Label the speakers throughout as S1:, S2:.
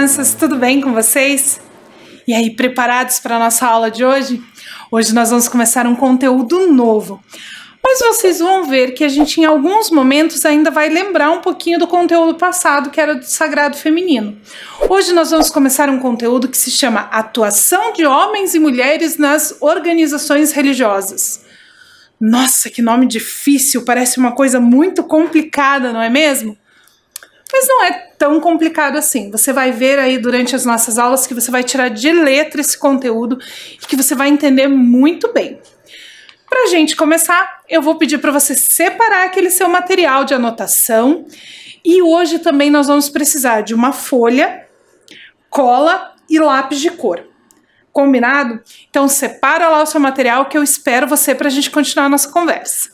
S1: crianças, tudo bem com vocês? E aí, preparados para a nossa aula de hoje? Hoje nós vamos começar um conteúdo novo. Mas vocês vão ver que a gente em alguns momentos ainda vai lembrar um pouquinho do conteúdo passado, que era do Sagrado Feminino. Hoje nós vamos começar um conteúdo que se chama Atuação de Homens e Mulheres nas Organizações Religiosas. Nossa, que nome difícil, parece uma coisa muito complicada, não é mesmo? Mas não é tão complicado assim. Você vai ver aí durante as nossas aulas que você vai tirar de letra esse conteúdo e que você vai entender muito bem. Para a gente começar, eu vou pedir para você separar aquele seu material de anotação. E hoje também nós vamos precisar de uma folha, cola e lápis de cor. Combinado? Então separa lá o seu material que eu espero você para a gente continuar a nossa conversa.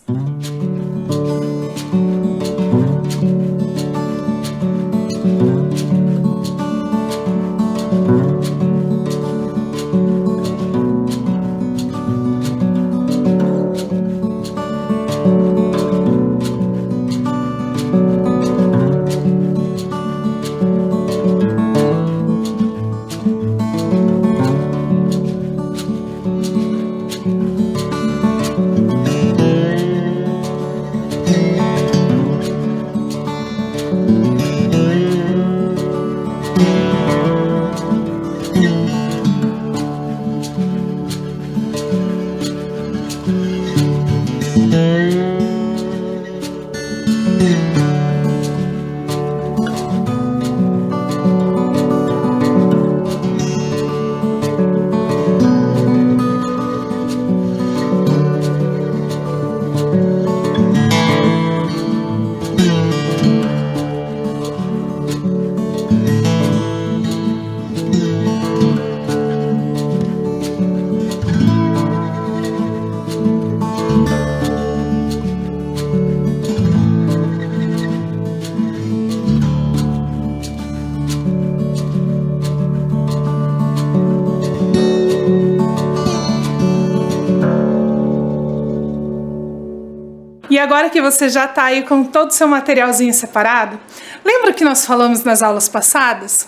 S1: E agora que você já está aí com todo o seu materialzinho separado, lembra que nós falamos nas aulas passadas?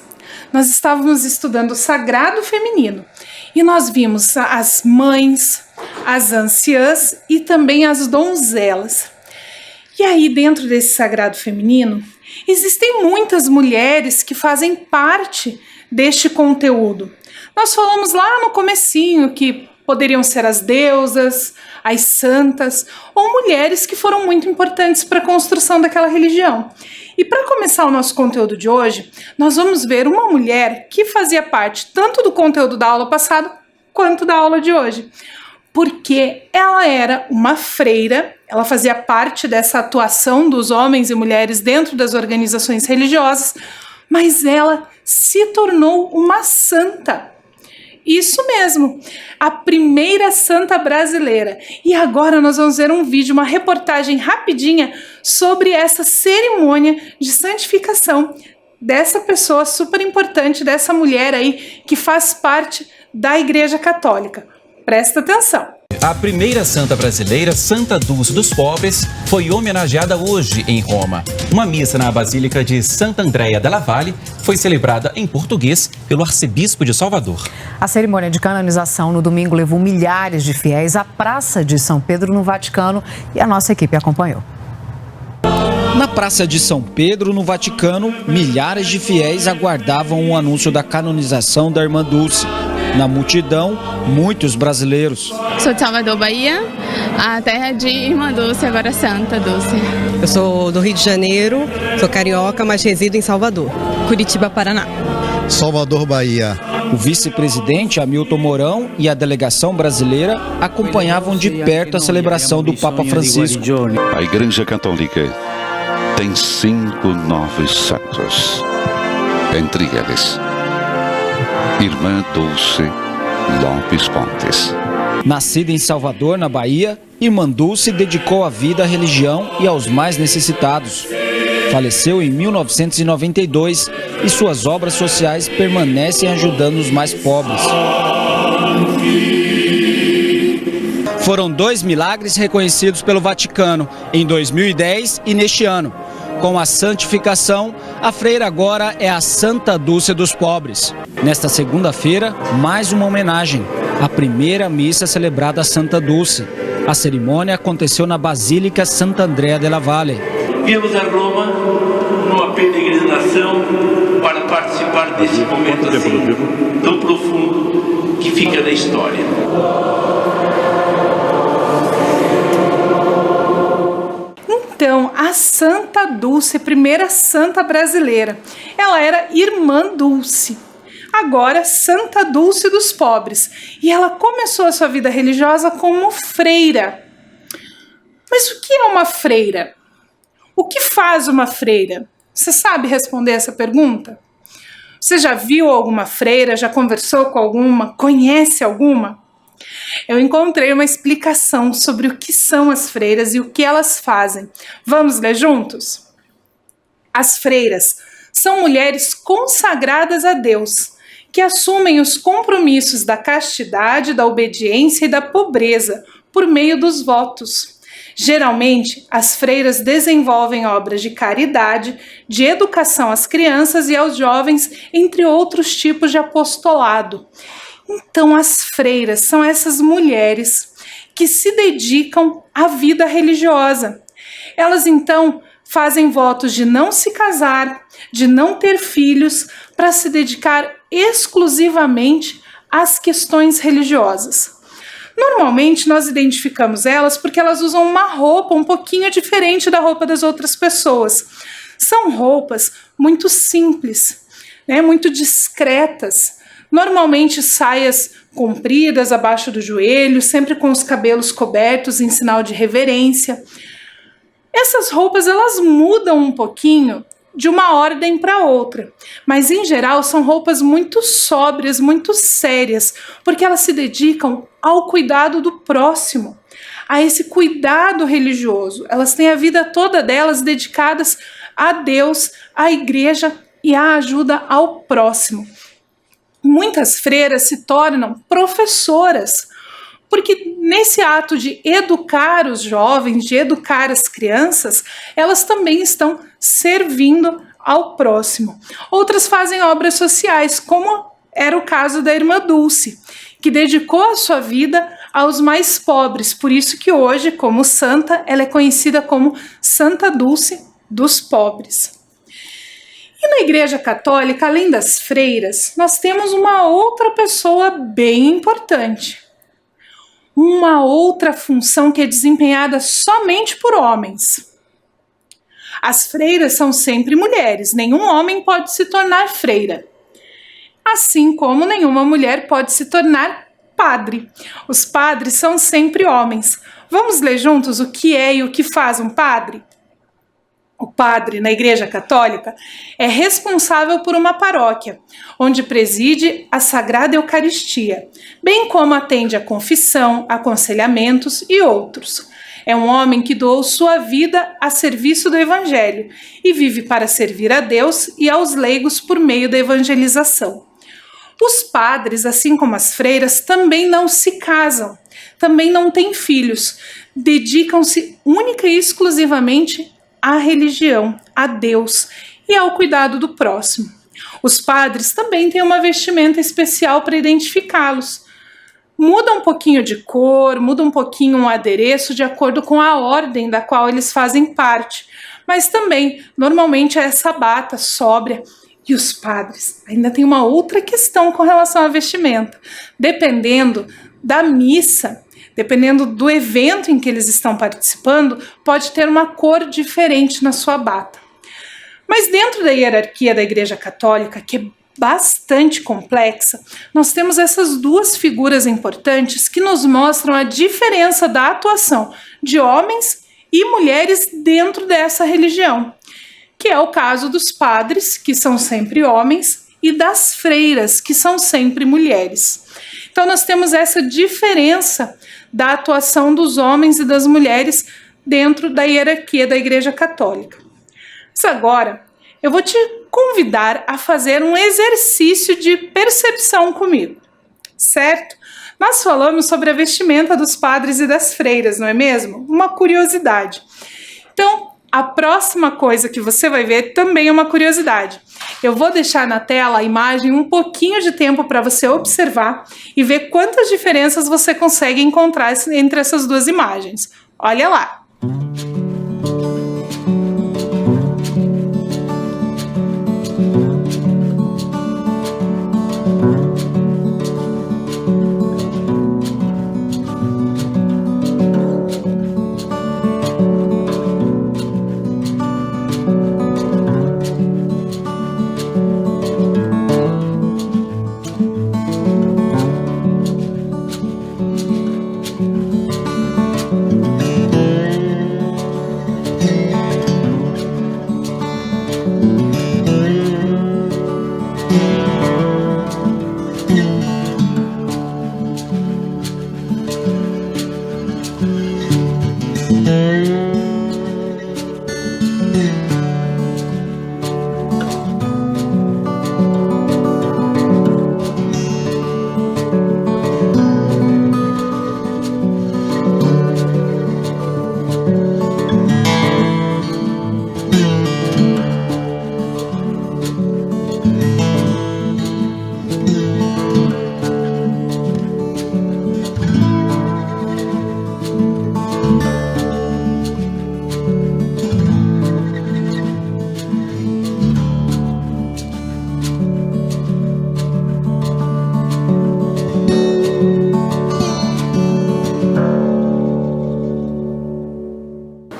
S1: Nós estávamos estudando o Sagrado Feminino e nós vimos as mães, as anciãs e também as donzelas. E aí dentro desse Sagrado Feminino existem muitas mulheres que fazem parte deste conteúdo. Nós falamos lá no comecinho que poderiam ser as deusas, as santas ou mulheres que foram muito importantes para a construção daquela religião. E para começar o nosso conteúdo de hoje, nós vamos ver uma mulher que fazia parte tanto do conteúdo da aula passada quanto da aula de hoje. Porque ela era uma freira, ela fazia parte dessa atuação dos homens e mulheres dentro das organizações religiosas, mas ela se tornou uma santa. Isso mesmo, a primeira santa brasileira. E agora nós vamos ver um vídeo, uma reportagem rapidinha sobre essa cerimônia de santificação dessa pessoa super importante, dessa mulher aí que faz parte da Igreja Católica. Presta atenção.
S2: A primeira santa brasileira, Santa Dulce dos Pobres, foi homenageada hoje em Roma. Uma missa na Basílica de Santa Andréia della Valle foi celebrada em português pelo arcebispo de Salvador.
S3: A cerimônia de canonização no domingo levou milhares de fiéis à Praça de São Pedro, no Vaticano, e a nossa equipe acompanhou.
S4: Na Praça de São Pedro, no Vaticano, milhares de fiéis aguardavam o anúncio da canonização da Irmã Dulce. Na multidão, muitos brasileiros.
S5: Sou de Salvador, Bahia, a terra de Irmã Dulce, agora Santa Dulce.
S6: Eu sou do Rio de Janeiro, sou carioca, mas resido em Salvador.
S5: Curitiba, Paraná.
S7: Salvador, Bahia.
S4: O vice-presidente Hamilton Mourão e a delegação brasileira acompanhavam de perto a celebração do Papa Francisco.
S8: A Igreja Católica tem 5 novos santos. Entre eles, Irmã Dulce Lopes Pontes.
S4: Nascida em Salvador, na Bahia, Irmã Dulce dedicou a vida à religião e aos mais necessitados. Faleceu em 1992 e suas obras sociais permanecem ajudando os mais pobres. Foram 2 milagres reconhecidos pelo Vaticano em 2010 e neste ano. Com a santificação, a freira agora é a Santa Dulce dos Pobres. Nesta segunda-feira, mais uma homenagem, a primeira missa celebrada a Santa Dulce. A cerimônia aconteceu na Basílica Santa Andrea della Valle.
S9: Viemos a Roma numa peregrinação para participar desse momento assim, tão profundo que fica na história.
S1: Então, a Santa Dulce, primeira santa brasileira, ela era Irmã Dulce, agora Santa Dulce dos Pobres, e ela começou a sua vida religiosa como freira. Mas o que é uma freira? O que faz uma freira? Você sabe responder essa pergunta? Você já viu alguma freira? Já conversou com alguma? Conhece alguma? Eu encontrei uma explicação sobre o que são as freiras e o que elas fazem. Vamos ler juntos? As freiras são mulheres consagradas a Deus, que assumem os compromissos da castidade, da obediência e da pobreza por meio dos votos. Geralmente, as freiras desenvolvem obras de caridade, de educação às crianças e aos jovens, entre outros tipos de apostolado. Então, as freiras são essas mulheres que se dedicam à vida religiosa. Elas, então, fazem votos de não se casar, de não ter filhos, para se dedicar exclusivamente às questões religiosas. Normalmente, nós identificamos elas porque elas usam uma roupa um pouquinho diferente da roupa das outras pessoas. São roupas muito simples, muito discretas. Normalmente saias compridas abaixo do joelho, sempre com os cabelos cobertos em sinal de reverência. Essas roupas elas mudam um pouquinho de uma ordem para outra, mas em geral são roupas muito sóbrias, muito sérias, porque elas se dedicam ao cuidado do próximo, a esse cuidado religioso. Elas têm a vida toda delas dedicadas a Deus, à igreja e à ajuda ao próximo. Muitas freiras se tornam professoras, porque nesse ato de educar os jovens, de educar as crianças, elas também estão servindo ao próximo. Outras fazem obras sociais, como era o caso da Irmã Dulce, que dedicou a sua vida aos mais pobres, por isso que hoje, como santa, ela é conhecida como Santa Dulce dos Pobres. E na Igreja Católica, além das freiras, nós temos uma outra pessoa bem importante. Uma outra função que é desempenhada somente por homens. As freiras são sempre mulheres, nenhum homem pode se tornar freira. Assim como nenhuma mulher pode se tornar padre. Os padres são sempre homens. Vamos ler juntos o que é e o que faz um padre? O padre, na Igreja Católica, é responsável por uma paróquia, onde preside a Sagrada Eucaristia, bem como atende à confissão, aconselhamentos e outros. É um homem que doou sua vida a serviço do Evangelho e vive para servir a Deus e aos leigos por meio da evangelização. Os padres, assim como as freiras, também não se casam, também não têm filhos, dedicam-se única e exclusivamente à religião, a Deus e ao cuidado do próximo. Os padres também têm uma vestimenta especial para identificá-los. Muda um pouquinho de cor, muda um pouquinho o adereço de acordo com a ordem da qual eles fazem parte, mas também, normalmente, é essa bata sóbria. E os padres ainda tem uma outra questão com relação à vestimenta. Dependendo da missa, dependendo do evento em que eles estão participando, pode ter uma cor diferente na sua bata. Mas dentro da hierarquia da Igreja Católica, que é bastante complexa, nós temos essas duas figuras importantes que nos mostram a diferença da atuação de homens e mulheres dentro dessa religião, que é o caso dos padres, que são sempre homens, e das freiras, que são sempre mulheres. Então nós temos essa diferença da atuação dos homens e das mulheres dentro da hierarquia da Igreja Católica. Mas agora eu vou te convidar a fazer um exercício de percepção comigo, certo? Nós falamos sobre a vestimenta dos padres e das freiras, não é mesmo? Uma curiosidade. Então, A próxima coisa que você vai ver também é uma curiosidade. Eu vou deixar na tela a imagem um pouquinho de tempo para você observar e ver quantas diferenças você consegue encontrar entre essas duas imagens. Olha lá!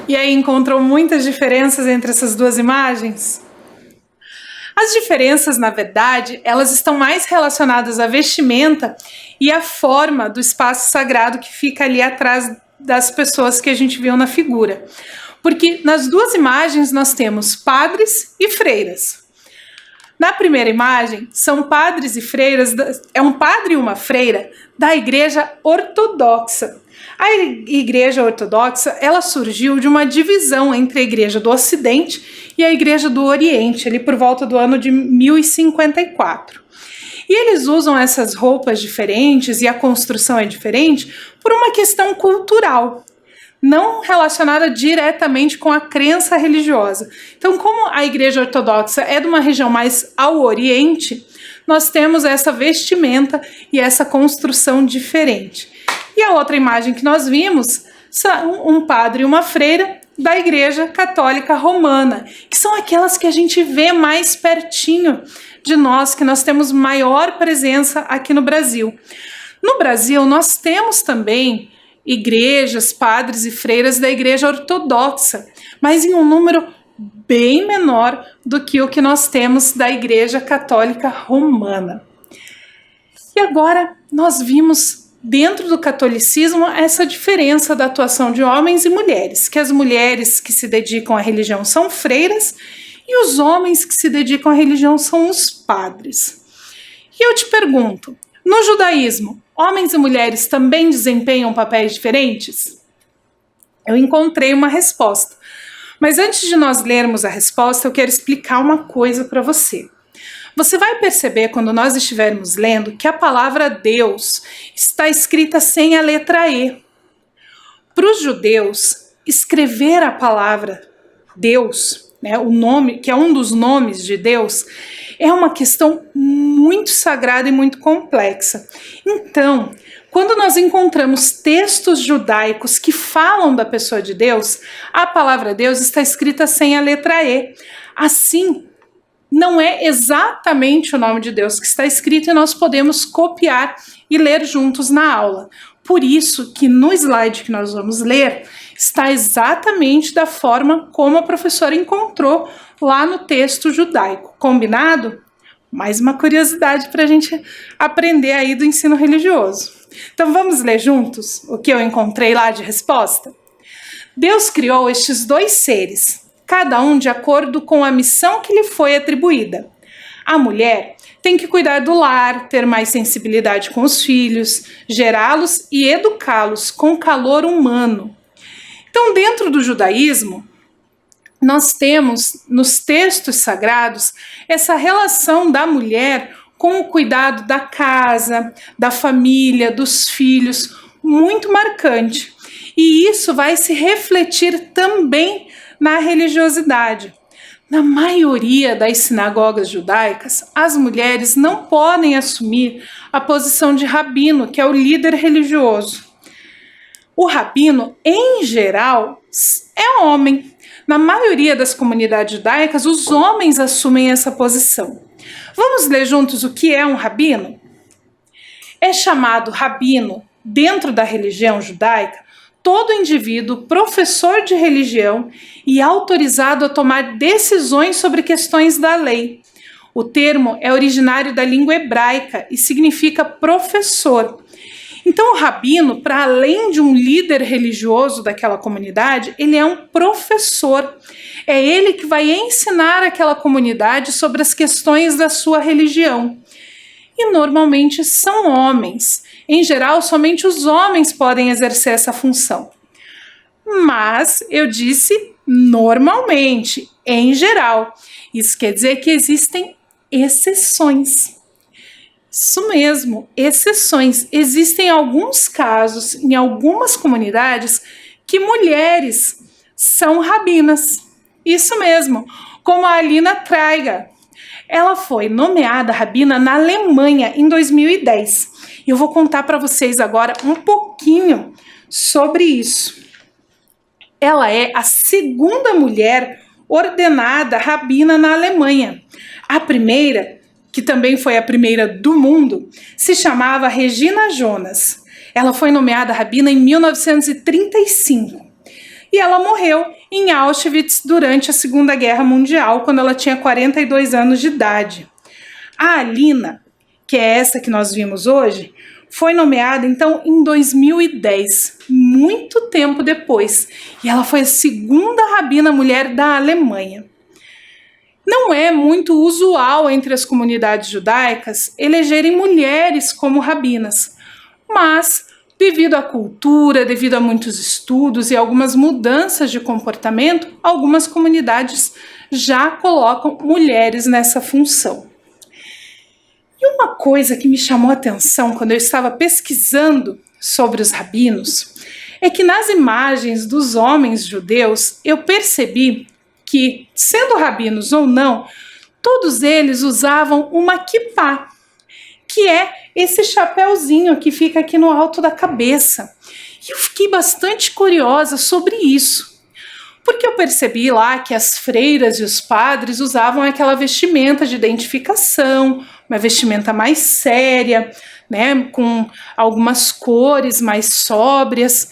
S1: E aí encontrou muitas diferenças entre essas duas imagens? As diferenças, na verdade, elas estão mais relacionadas à vestimenta e à forma do espaço sagrado que fica ali atrás das pessoas que a gente viu na figura. Porque nas duas imagens nós temos padres e freiras. Na primeira imagem, são padres e freiras, é um padre e uma freira da Igreja Ortodoxa. A Igreja Ortodoxa, ela surgiu de uma divisão entre a Igreja do Ocidente e a Igreja do Oriente, ali por volta do ano de 1054. E eles usam essas roupas diferentes e a construção é diferente por uma questão cultural, não relacionada diretamente com a crença religiosa. Então, como a Igreja Ortodoxa é de uma região mais ao Oriente, nós temos essa vestimenta e essa construção diferente. E a outra imagem que nós vimos são um padre e uma freira da Igreja Católica Romana, que são aquelas que a gente vê mais pertinho de nós, que nós temos maior presença aqui no Brasil. No Brasil, nós temos também igrejas, padres e freiras da Igreja Ortodoxa, mas em um número bem menor do que o que nós temos da Igreja Católica Romana. E agora nós vimos dentro do catolicismo essa diferença da atuação de homens e mulheres, que as mulheres que se dedicam à religião são freiras e os homens que se dedicam à religião são os padres. E eu te pergunto, no judaísmo, homens e mulheres também desempenham papéis diferentes? Eu encontrei uma resposta. Mas antes de nós lermos a resposta, eu quero explicar uma coisa para você. Você vai perceber, quando nós estivermos lendo, que a palavra Deus está escrita sem a letra E. Para os judeus, escrever a palavra Deus, né, o nome, que é um dos nomes de Deus, é uma questão muito sagrada e muito complexa. Então, quando nós encontramos textos judaicos que falam da pessoa de Deus, a palavra Deus está escrita sem a letra E. Assim, não é exatamente o nome de Deus que está escrito e nós podemos copiar e ler juntos na aula. Por isso que no slide que nós vamos ler, está exatamente da forma como a professora encontrou lá no texto judaico. Combinado? Mais uma curiosidade para a gente aprender aí do ensino religioso. Então vamos ler juntos o que eu encontrei lá de resposta? Deus criou estes dois seres, cada um de acordo com a missão que lhe foi atribuída. A mulher tem que cuidar do lar, ter mais sensibilidade com os filhos, gerá-los e educá-los com calor humano. Então, dentro do judaísmo, nós temos nos textos sagrados essa relação da mulher com o cuidado da casa, da família, dos filhos, muito marcante. E isso vai se refletir também na religiosidade. Na maioria das sinagogas judaicas, as mulheres não podem assumir a posição de rabino, que é o líder religioso. O rabino, em geral, é homem. Na maioria das comunidades judaicas, os homens assumem essa posição. Vamos ler juntos o que é um rabino? É chamado rabino, dentro da religião judaica, todo indivíduo professor de religião e autorizado a tomar decisões sobre questões da lei. O termo é originário da língua hebraica e significa professor. Então, o rabino, para além de um líder religioso daquela comunidade, ele é um professor. É ele que vai ensinar aquela comunidade sobre as questões da sua religião. E normalmente são homens. Em geral, somente os homens podem exercer essa função. Mas eu disse normalmente, em geral. Isso quer dizer que existem exceções. Isso mesmo, exceções. Existem alguns casos, em algumas comunidades, que mulheres são rabinas. Isso mesmo, como a Alina Traiger. Ela foi nomeada rabina na Alemanha em 2010. E eu vou contar para vocês agora um pouquinho sobre isso. Ela é a segunda mulher ordenada rabina na Alemanha. A primeira, que também foi a primeira do mundo, se chamava Regina Jonas. Ela foi nomeada rabina em 1935. E ela morreu em Auschwitz durante a Segunda Guerra Mundial, quando ela tinha 42 anos de idade. A Alina, que é essa que nós vimos hoje, foi nomeada, então, em 2010, muito tempo depois. E ela foi a segunda rabina mulher da Alemanha. Não é muito usual entre as comunidades judaicas elegerem mulheres como rabinas, mas devido à cultura, devido a muitos estudos e algumas mudanças de comportamento, algumas comunidades já colocam mulheres nessa função. E uma coisa que me chamou a atenção quando eu estava pesquisando sobre os rabinos é que nas imagens dos homens judeus eu percebi que, sendo rabinos ou não, todos eles usavam uma kippá, que é esse chapéuzinho que fica aqui no alto da cabeça. E eu fiquei bastante curiosa sobre isso, porque eu percebi lá que as freiras e os padres usavam aquela vestimenta de identificação, uma vestimenta mais séria, né, com algumas cores mais sóbrias.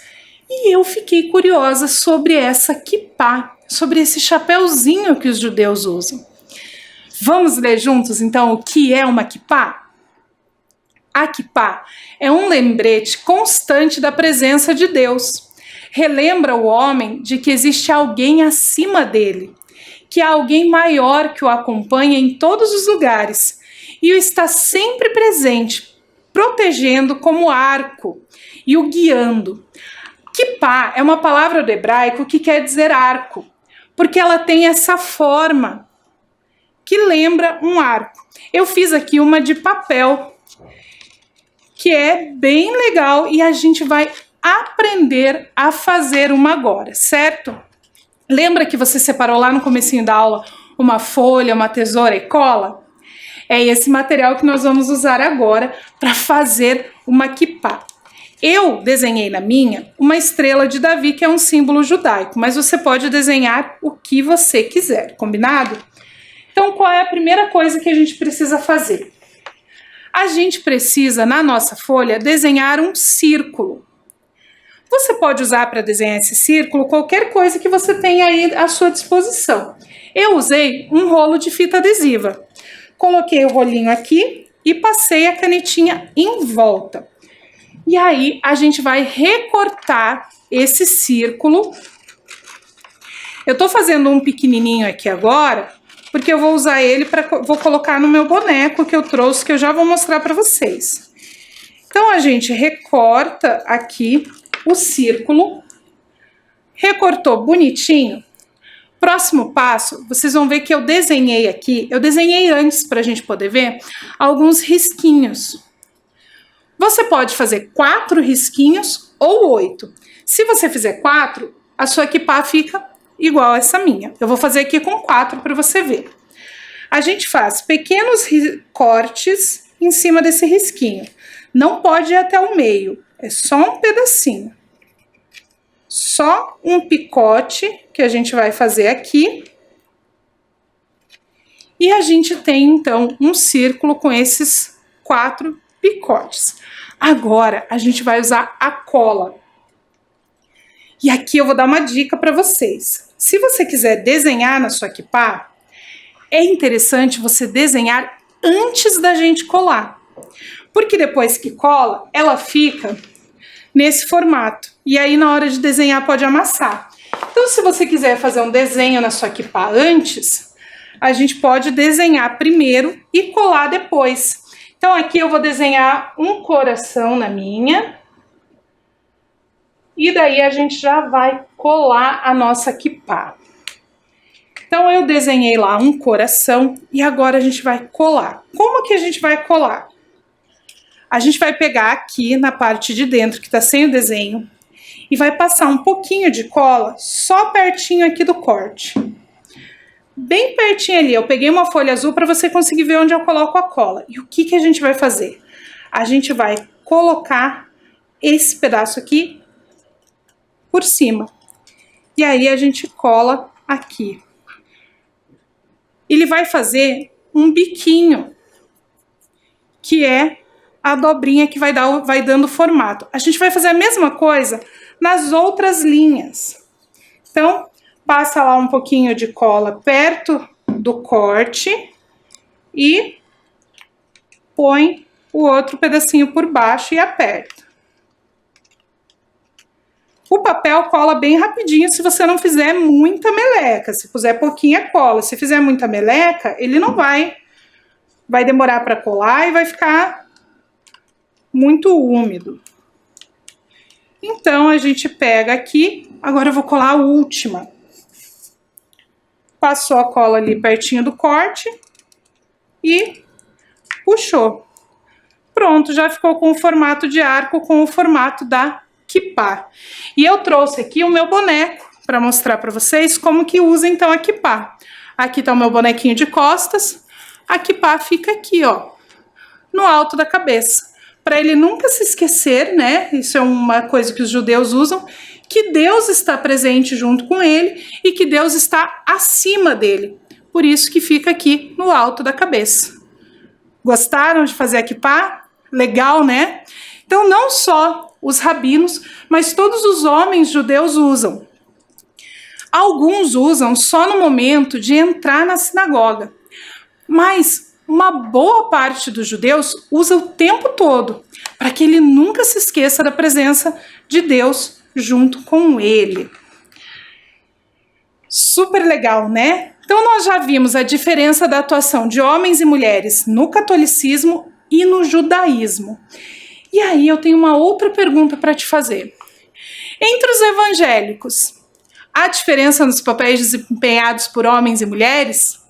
S1: E eu fiquei curiosa sobre essa kippá, sobre esse chapéuzinho que os judeus usam. Vamos ler juntos, então, o que é uma kippá? A kippá é um lembrete constante da presença de Deus. Relembra o homem de que existe alguém acima dele, que há alguém maior que o acompanha em todos os lugares e o está sempre presente, protegendo como arco e o guiando. Kippá é uma palavra do hebraico que quer dizer arco, porque ela tem essa forma que lembra um arco. Eu fiz aqui uma de papel, que é bem legal, e a gente vai aprender a fazer uma agora, certo? Lembra que você separou lá no comecinho da aula uma folha, uma tesoura e cola? É esse material que nós vamos usar agora para fazer uma kippá. Eu desenhei na minha uma estrela de Davi, que é um símbolo judaico, mas você pode desenhar o que você quiser, combinado? Então, qual é a primeira coisa que a gente precisa fazer? A gente precisa, na nossa folha, desenhar um círculo. Você pode usar para desenhar esse círculo qualquer coisa que você tenha aí à sua disposição. Eu usei um rolo de fita adesiva. Coloquei o rolinho aqui e passei a canetinha em volta. E aí a gente vai recortar esse círculo. Eu tô fazendo um pequenininho aqui agora, porque eu vou usar ele vou colocar no meu boneco que eu trouxe, que eu já vou mostrar para vocês. Então a gente recorta aqui o círculo, recortou bonitinho. Próximo passo, vocês vão ver que eu desenhei aqui, eu desenhei antes para a gente poder ver, alguns risquinhos. Você pode fazer 4 risquinhos ou 8. Se você fizer 4, a sua kippá fica igual essa minha. Eu vou fazer aqui com 4 para você ver. A gente faz pequenos cortes em cima desse risquinho. Não pode ir até o meio, é só um pedacinho. Só um picote que a gente vai fazer aqui. E a gente tem, então, um círculo com esses 4 picotes. Agora, a gente vai usar a cola. E aqui eu vou dar uma dica para vocês. Se você quiser desenhar na sua kippah, é interessante você desenhar antes da gente colar. Porque depois que cola, ela fica nesse formato. E aí, na hora de desenhar, pode amassar. Então, se você quiser fazer um desenho na sua kippah antes, a gente pode desenhar primeiro e colar depois. Então, aqui eu vou desenhar um coração na minha. E daí a gente já vai colar a nossa kippah. Então, eu desenhei lá um coração e agora a gente vai colar. Como que a gente vai colar? A gente vai pegar aqui na parte de dentro, que tá sem o desenho, e vai passar um pouquinho de cola só pertinho aqui do corte. Bem pertinho ali, eu peguei uma folha azul para você conseguir ver onde eu coloco a cola. E o que que a gente vai fazer? A gente vai colocar esse pedaço aqui por cima. E aí a gente cola aqui. Ele vai fazer um biquinho, que é a dobrinha que vai dando formato. A gente vai fazer a mesma coisa nas outras linhas. Então, passa lá um pouquinho de cola perto do corte e põe o outro pedacinho por baixo e aperta. O papel cola bem rapidinho se você não fizer muita meleca. Se puser pouquinha cola, se fizer muita meleca, ele não vai demorar para colar e vai ficar muito úmido. Então, a gente pega aqui, agora eu vou colar a última. Passou a cola ali pertinho do corte e puxou. Pronto, já ficou com o formato de arco, com o formato da kippah. E eu trouxe aqui o meu boneco para mostrar para vocês como que usa então a kippah. Aqui tá o meu bonequinho de costas, a kippah fica aqui, ó, no alto da cabeça. Para ele nunca se esquecer, né? Isso é uma coisa que os judeus usam, que Deus está presente junto com ele e que Deus está acima dele. Por isso que fica aqui no alto da cabeça. Gostaram de fazer a kippah? Legal, né? Então, não só os rabinos, mas todos os homens judeus usam. Alguns usam só no momento de entrar na sinagoga, mas uma boa parte dos judeus usa o tempo todo, para que ele nunca se esqueça da presença de Deus junto com ele. Super legal, né? Então nós já vimos a diferença da atuação de homens e mulheres no catolicismo e no judaísmo. E aí eu tenho uma outra pergunta para te fazer. Entre os evangélicos, há diferença nos papéis desempenhados por homens e mulheres?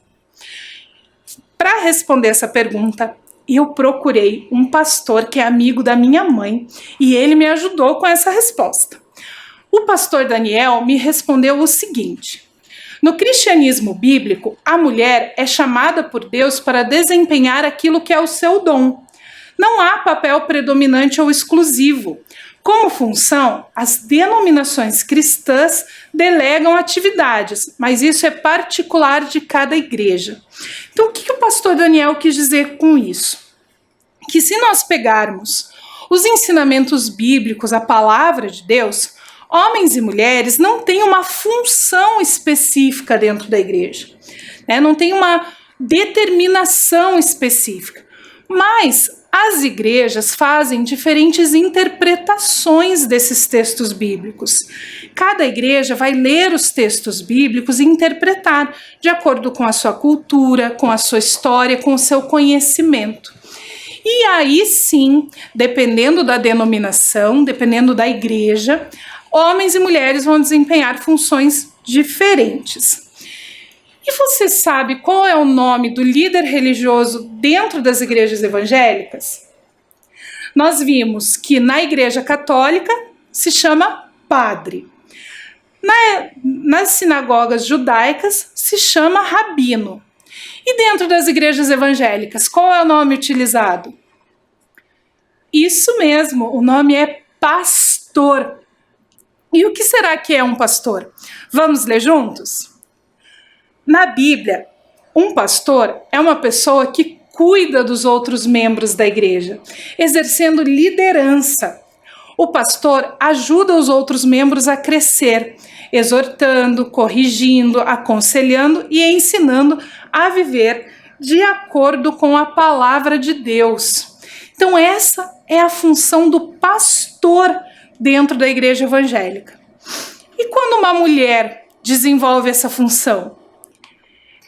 S1: Para responder essa pergunta, eu procurei um pastor que é amigo da minha mãe e ele me ajudou com essa resposta. O pastor Daniel me respondeu o seguinte: no cristianismo bíblico, a mulher é chamada por Deus para desempenhar aquilo que é o seu dom. Não há papel predominante ou exclusivo. Como função, as denominações cristãs delegam atividades, mas isso é particular de cada igreja. Então, o que o pastor Daniel quis dizer com isso? Que se nós pegarmos os ensinamentos bíblicos, a palavra de Deus, homens e mulheres não têm uma função específica dentro da igreja, né? Não tem uma determinação específica, mas as igrejas fazem diferentes interpretações desses textos bíblicos. Cada igreja vai ler os textos bíblicos e interpretar de acordo com a sua cultura, com a sua história, com o seu conhecimento. E aí sim, dependendo da denominação, dependendo da igreja, homens e mulheres vão desempenhar funções diferentes. E você sabe qual é o nome do líder religioso dentro das igrejas evangélicas? Nós vimos que na igreja católica se chama padre. Nas sinagogas judaicas se chama rabino. E dentro das igrejas evangélicas, qual é o nome utilizado? Isso mesmo, o nome é pastor. E o que será que é um pastor? Vamos ler juntos? Na Bíblia, um pastor é uma pessoa que cuida dos outros membros da igreja, exercendo liderança. O pastor ajuda os outros membros a crescer, exortando, corrigindo, aconselhando e ensinando a viver de acordo com a palavra de Deus. Então essa é a função do pastor dentro da igreja evangélica. E quando uma mulher desenvolve essa função?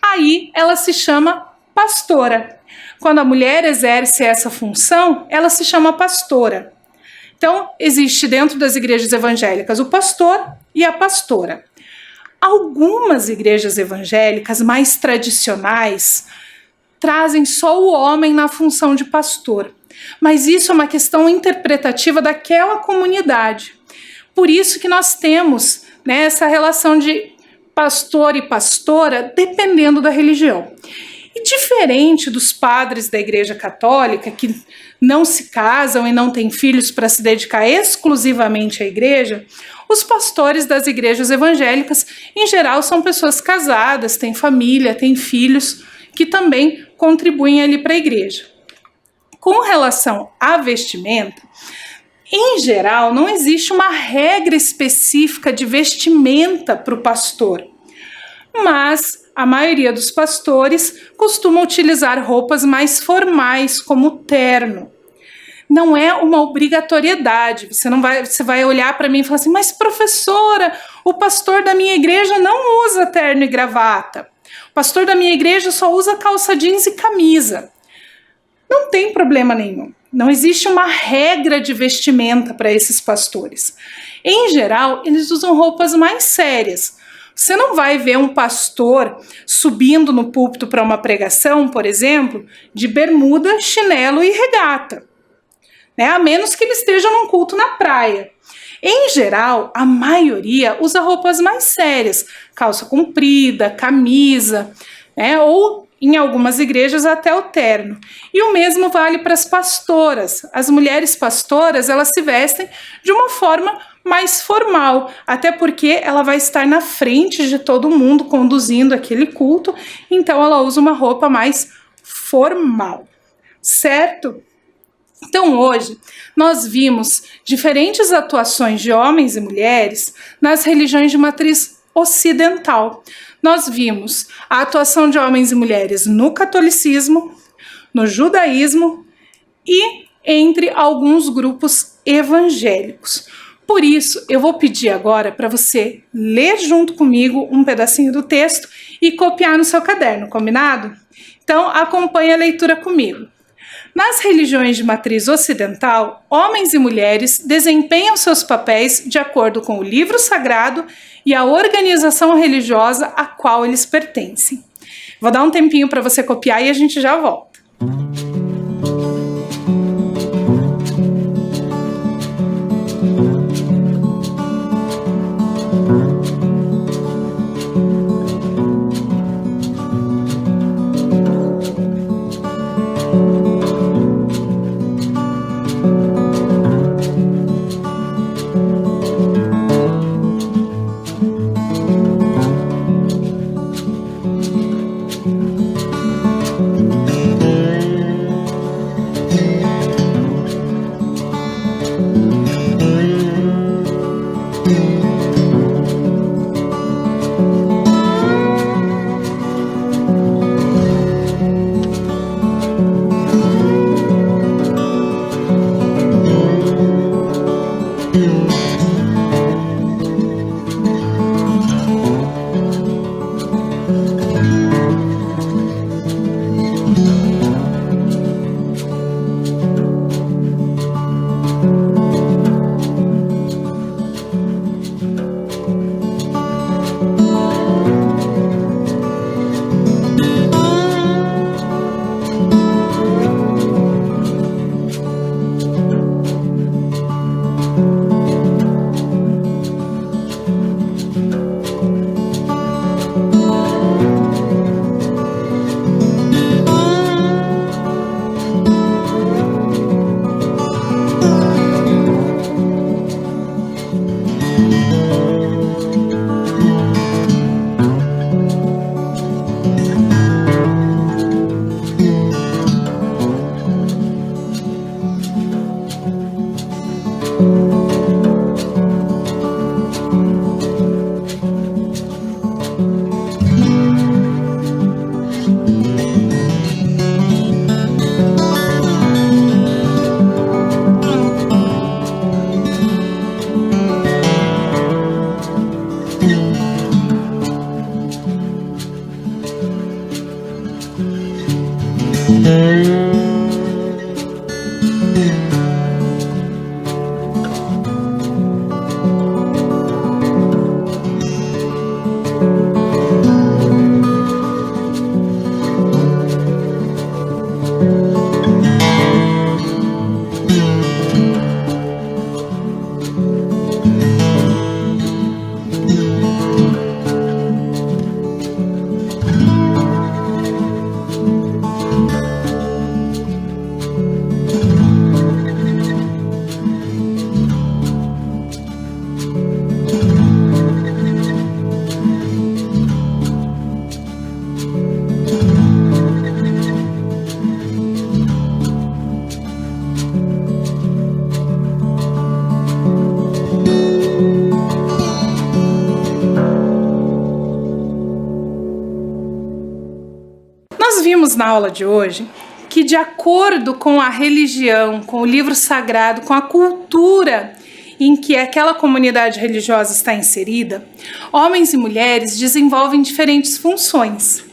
S1: Aí ela se chama pastora. Quando a mulher exerce essa função, ela se chama pastora. Então, existe dentro das igrejas evangélicas o pastor e a pastora. Algumas igrejas evangélicas mais tradicionais trazem só o homem na função de pastor, mas isso é uma questão interpretativa daquela comunidade. Por isso que nós temos, né, essa relação de pastor e pastora dependendo da religião. E diferente dos padres da Igreja Católica, que não se casam e não têm filhos para se dedicar exclusivamente à igreja, os pastores das igrejas evangélicas, em geral, são pessoas casadas, têm família, têm filhos, que também contribuem ali para a igreja. Com relação à vestimenta, em geral, não existe uma regra específica de vestimenta para o pastor, mas a maioria dos pastores costuma utilizar roupas mais formais, como terno. Não é uma obrigatoriedade. Você vai olhar para mim e falar assim, mas professora, o pastor da minha igreja não usa terno e gravata. O pastor da minha igreja só usa calça jeans e camisa. Não tem problema nenhum. Não existe uma regra de vestimenta para esses pastores. Em geral, eles usam roupas mais sérias. Você não vai ver um pastor subindo no púlpito para uma pregação, por exemplo, de bermuda, chinelo e regata, né? A menos que ele esteja num culto na praia. Em geral, a maioria usa roupas mais sérias, calça comprida, camisa, né? Ou em algumas igrejas até o terno. E o mesmo vale para as pastoras. As mulheres pastoras, elas se vestem de uma forma mais formal, até porque ela vai estar na frente de todo mundo conduzindo aquele culto, então ela usa uma roupa mais formal, certo? Então hoje nós vimos diferentes atuações de homens e mulheres nas religiões de matriz ocidental. Nós vimos a atuação de homens e mulheres no catolicismo, no judaísmo e entre alguns grupos evangélicos. Por isso, eu vou pedir agora para você ler junto comigo um pedacinho do texto e copiar no seu caderno, combinado? Então, acompanhe a leitura comigo. Nas religiões de matriz ocidental, homens e mulheres desempenham seus papéis de acordo com o livro sagrado e a organização religiosa a qual eles pertencem. Vou dar um tempinho para você copiar e a gente já volta. Nós vimos na aula de hoje que, de acordo com a religião, com o livro sagrado, com a cultura em que aquela comunidade religiosa está inserida, homens e mulheres desenvolvem diferentes funções.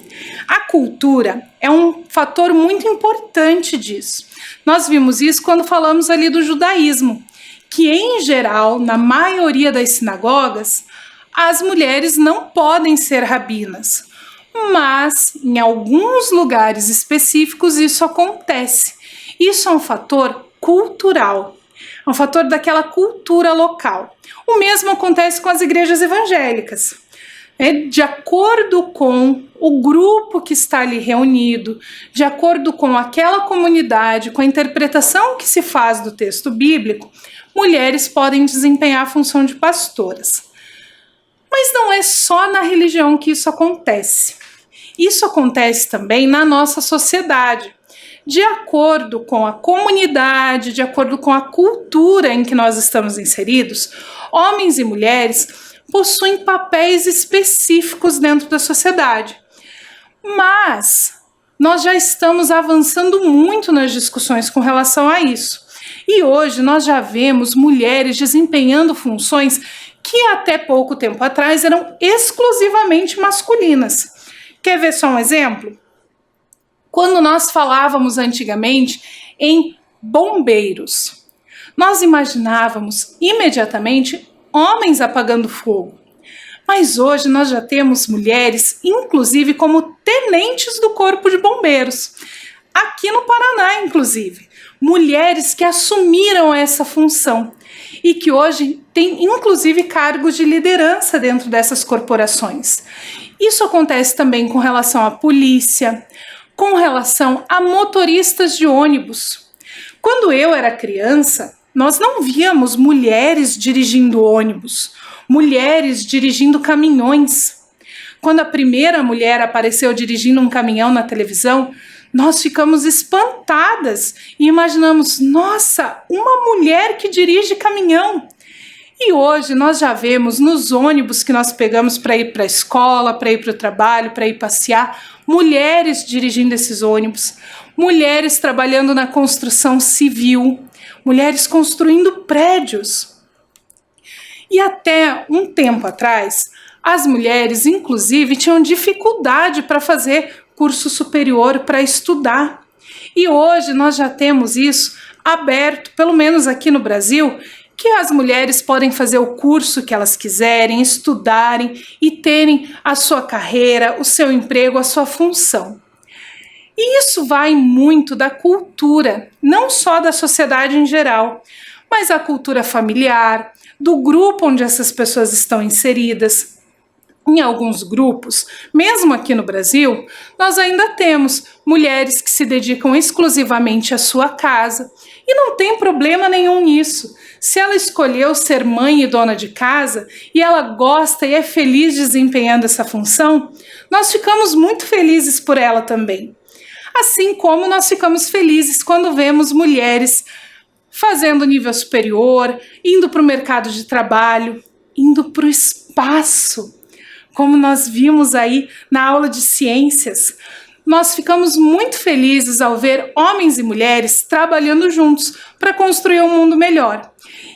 S1: A cultura é um fator muito importante disso. Nós vimos isso quando falamos ali do judaísmo, que em geral, na maioria das sinagogas, as mulheres não podem ser rabinas. Mas, em alguns lugares específicos, isso acontece. Isso é um fator cultural, é um fator daquela cultura local. O mesmo acontece com as igrejas evangélicas. De acordo com o grupo que está ali reunido, de acordo com aquela comunidade, com a interpretação que se faz do texto bíblico, mulheres podem desempenhar a função de pastoras. Mas não é só na religião que isso acontece. Isso acontece também na nossa sociedade. De acordo com a comunidade, de acordo com a cultura em que nós estamos inseridos, homens e mulheres possuem papéis específicos dentro da sociedade. Mas nós já estamos avançando muito nas discussões com relação a isso. E hoje nós já vemos mulheres desempenhando funções que até pouco tempo atrás eram exclusivamente masculinas. Quer ver só um exemplo? Quando nós falávamos antigamente em bombeiros, nós imaginávamos imediatamente homens apagando fogo. Mas hoje nós já temos mulheres, inclusive como tenentes do Corpo de Bombeiros. Aqui no Paraná, inclusive. Mulheres que assumiram essa função e que hoje têm, inclusive, cargos de liderança dentro dessas corporações. Isso acontece também com relação à polícia, com relação a motoristas de ônibus. Quando eu era criança, nós não víamos mulheres dirigindo ônibus, mulheres dirigindo caminhões. Quando a primeira mulher apareceu dirigindo um caminhão na televisão, nós ficamos espantadas e imaginamos, nossa, uma mulher que dirige caminhão. E hoje nós já vemos nos ônibus que nós pegamos para ir para a escola, para ir para o trabalho, para ir passear, mulheres dirigindo esses ônibus, mulheres trabalhando na construção civil, mulheres construindo prédios. E até um tempo atrás, as mulheres, inclusive, tinham dificuldade para fazer curso superior, para estudar. E hoje nós já temos isso aberto, pelo menos aqui no Brasil, que as mulheres podem fazer o curso que elas quiserem, estudarem e terem a sua carreira, o seu emprego, a sua função. E isso vai muito da cultura, não só da sociedade em geral, mas a cultura familiar, do grupo onde essas pessoas estão inseridas. Em alguns grupos, mesmo aqui no Brasil, nós ainda temos mulheres que se dedicam exclusivamente à sua casa e não tem problema nenhum nisso. Se ela escolheu ser mãe e dona de casa e ela gosta e é feliz desempenhando essa função, nós ficamos muito felizes por ela também. Assim como nós ficamos felizes quando vemos mulheres fazendo nível superior, indo para o mercado de trabalho, indo para o espaço. Como nós vimos aí na aula de ciências, nós ficamos muito felizes ao ver homens e mulheres trabalhando juntos para construir um mundo melhor.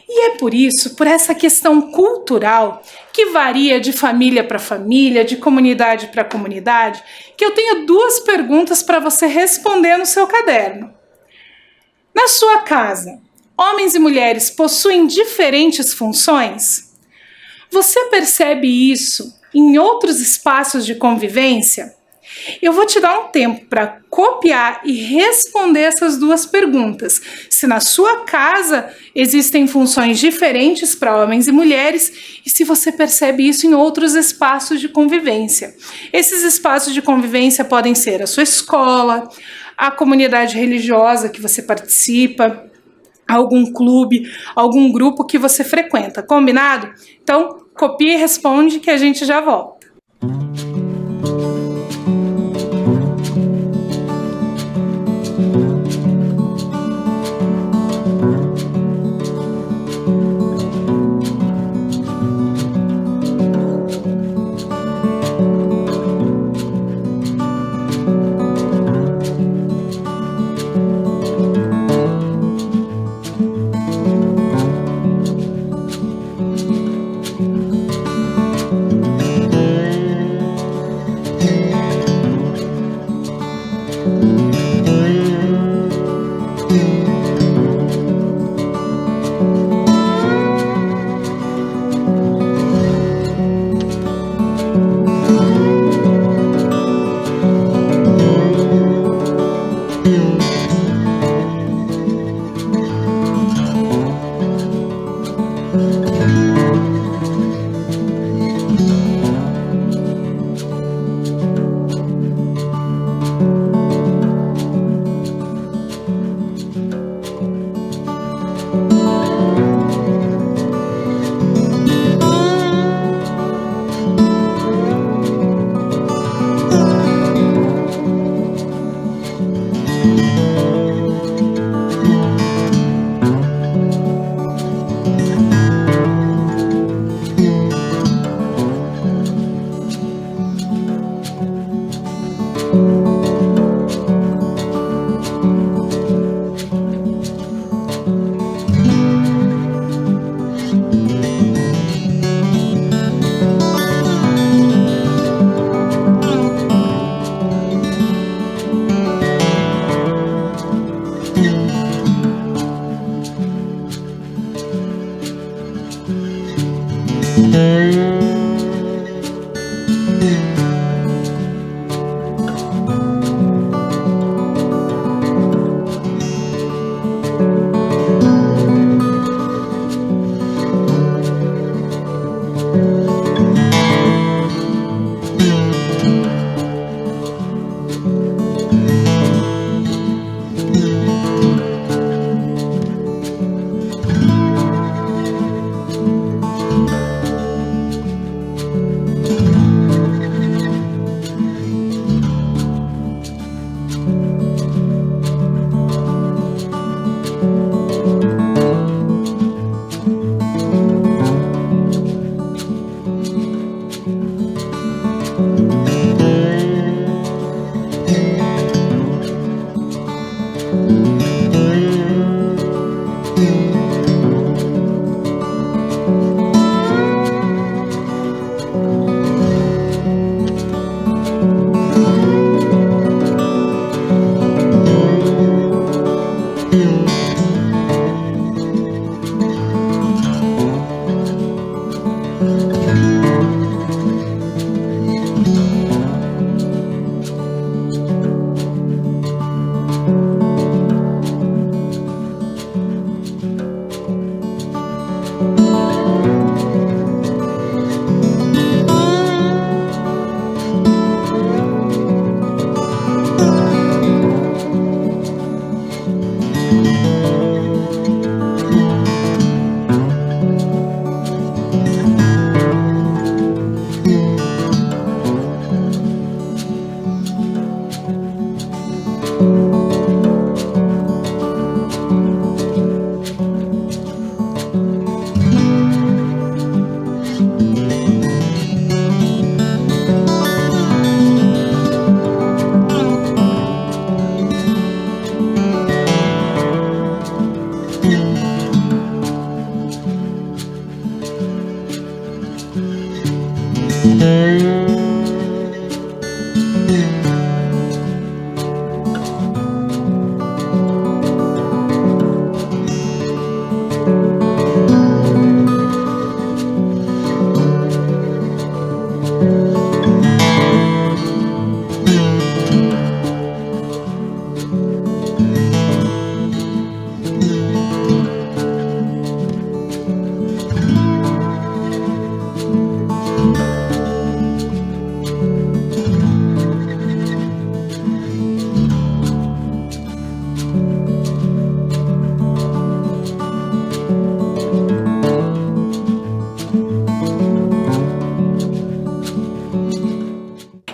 S1: E é por isso, por essa questão cultural, que varia de família para família, de comunidade para comunidade, que eu tenho 2 perguntas para você responder no seu caderno. Na sua casa, homens e mulheres possuem diferentes funções? Você percebe isso em outros espaços de convivência? Eu vou te dar um tempo para copiar e responder essas 2 perguntas. Se na sua casa existem funções diferentes para homens e mulheres e se você percebe isso em outros espaços de convivência. Esses espaços de convivência podem ser a sua escola, a comunidade religiosa que você participa, algum clube, algum grupo que você frequenta. Combinado? Então, copia e responde que a gente já volta.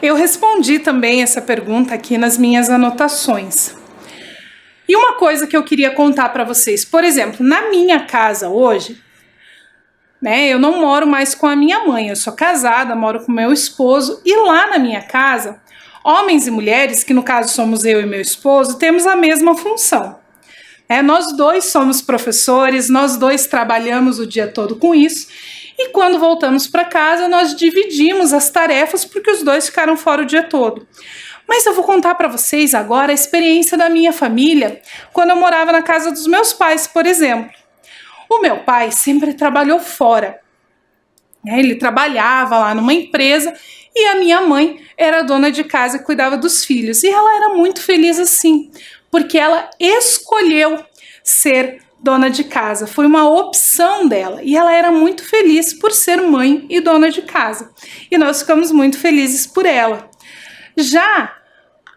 S1: Eu respondi também essa pergunta aqui nas minhas anotações. E uma coisa que eu queria contar para vocês, por exemplo, na minha casa hoje, né, eu não moro mais com a minha mãe, eu sou casada, moro com meu esposo, e lá na minha casa, homens e mulheres, que no caso somos eu e meu esposo, temos a mesma função. Nós dois somos professores, nós dois trabalhamos o dia todo com isso, e quando voltamos para casa, nós dividimos as tarefas porque os dois ficaram fora o dia todo. Mas eu vou contar para vocês agora a experiência da minha família quando eu morava na casa dos meus pais, por exemplo. O meu pai sempre trabalhou fora. Ele trabalhava lá numa empresa e a minha mãe era dona de casa e cuidava dos filhos. E ela era muito feliz assim, porque ela escolheu ser dona de casa. Foi uma opção dela e ela era muito feliz por ser mãe e dona de casa. E nós ficamos muito felizes por ela. Já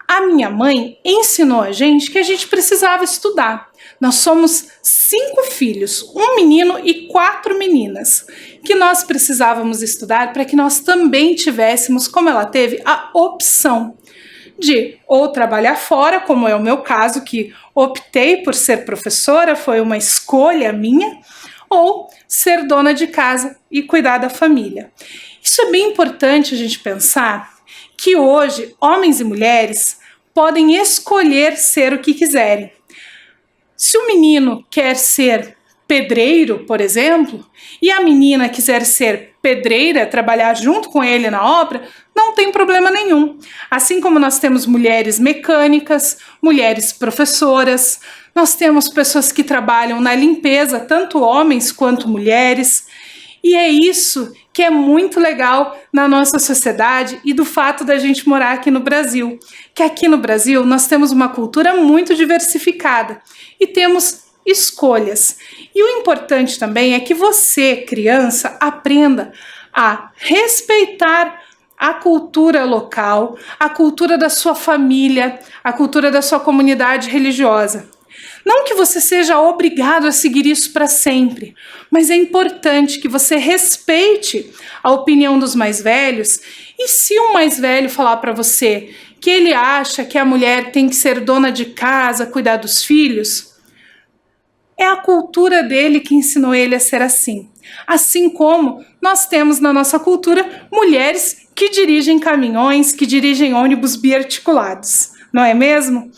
S1: a minha mãe ensinou a gente que a gente precisava estudar. Nós somos 5 filhos, 1 menino e 4 meninas, que nós precisávamos estudar para que nós também tivéssemos, como ela teve, a opção de ou trabalhar fora, como é o meu caso, que optei por ser professora, foi uma escolha minha, ou ser dona de casa e cuidar da família. Isso é bem importante a gente pensar que hoje homens e mulheres podem escolher ser o que quiserem. Se o menino quer ser pedreiro, por exemplo, e a menina quiser ser pedreira, trabalhar junto com ele na obra, não tem problema nenhum. Assim como nós temos mulheres mecânicas, mulheres professoras, nós temos pessoas que trabalham na limpeza, tanto homens quanto mulheres. E é isso que é muito legal na nossa sociedade e do fato da gente morar aqui no Brasil. Que aqui no Brasil nós temos uma cultura muito diversificada e temos escolhas. E o importante também é que você, criança, aprenda a respeitar a cultura local, a cultura da sua família, a cultura da sua comunidade religiosa. Não que você seja obrigado a seguir isso para sempre, mas é importante que você respeite a opinião dos mais velhos. E se um mais velho falar para você que ele acha que a mulher tem que ser dona de casa, cuidar dos filhos, é a cultura dele que ensinou ele a ser assim. Assim como nós temos na nossa cultura mulheres que dirigem caminhões, que dirigem ônibus biarticulados, não é mesmo?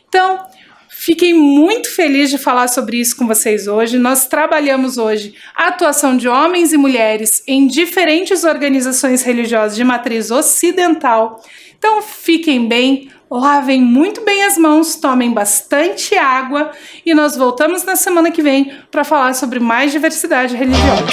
S1: Então, fiquei muito feliz de falar sobre isso com vocês hoje. Nós trabalhamos hoje a atuação de homens e mulheres em diferentes organizações religiosas de matriz ocidental. Então fiquem bem, lavem muito bem as mãos, tomem bastante água e nós voltamos na semana que vem para falar sobre mais diversidade religiosa.